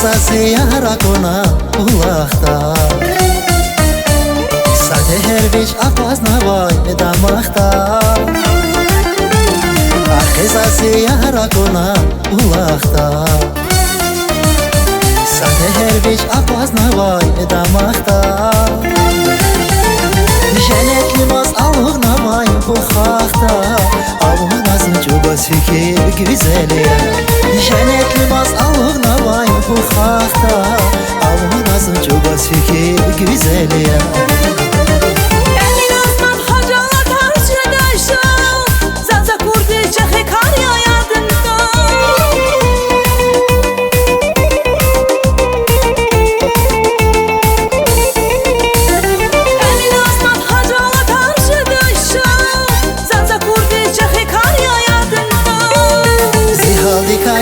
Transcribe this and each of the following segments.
Ziyara kona ulaqda Sade herviç apazna vay damakta Arxiza ziyara kona ulaqda Sade herviç apazna vay damakta Jenetlimaz alığına vay bu xaqda Avunazın cubası ki güzeliye Jenetlimaz alığına vay bu xaqda Avunazın cubası ki güzeliye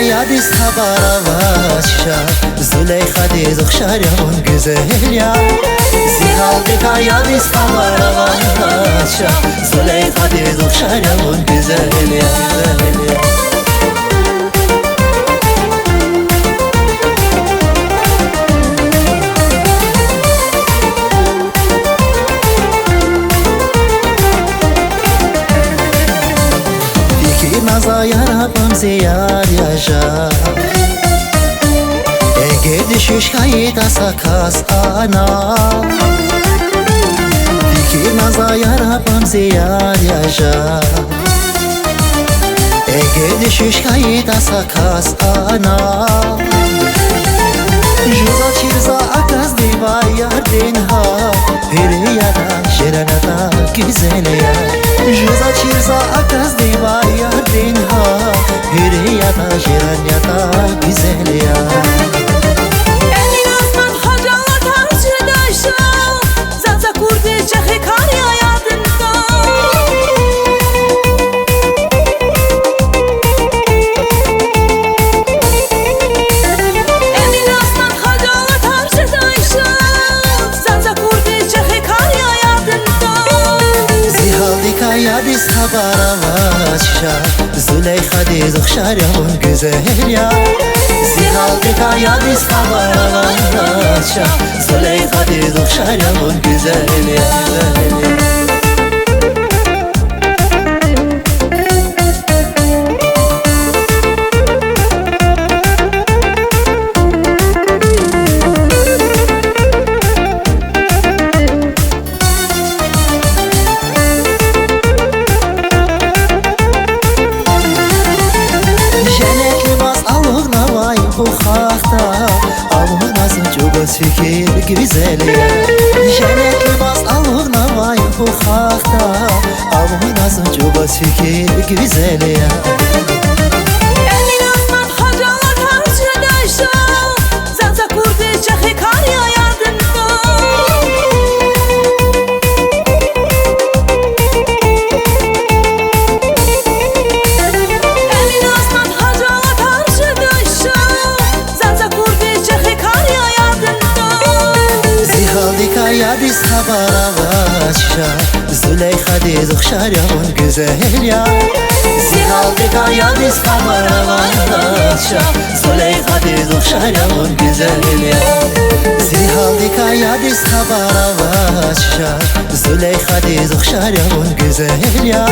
Yadis habara vaşa Züleyxa dizuk şaryamun güzel ya Zihaldika yadis habara vaşa Züleyxa dizuk şaryamun güzel ya Naza yarabım ziyar yaşa Ege düşüş kayıta sakas ana Fikir naza yarabım ziyar yaşa Ege düşüş kayıta sakas ana Juza çirza akaz diva yardin ha Piriyada şiranada güzel ya Juza çirza akaz diva yardin ha Piriyada şiranyada güzel ya Yadis habara vaşa Züleyxa dizuk şaryamun güzel ya Zihaldika yadis habara vaşa Züleyxa dizuk şaryamun güzel ya bu xaqda Avunazın cubası ki güzel ya Jenetlimaz alığına vay bu xaqda Avunazın cubası ki güzel ya Yadis habara vaşa Züleyxa dizuk şaryamun güzel ya Zihaldika yadis habara vaşa Züleyxa dizuk şaryamun güzel ya Zihaldika yadis habara vaşa Züleyxa dizuk şaryamun güzel ya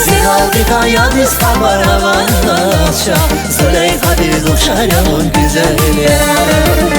Zihaldika yadis habara vaşa Züleyxa dizuk şaryamun güzel ya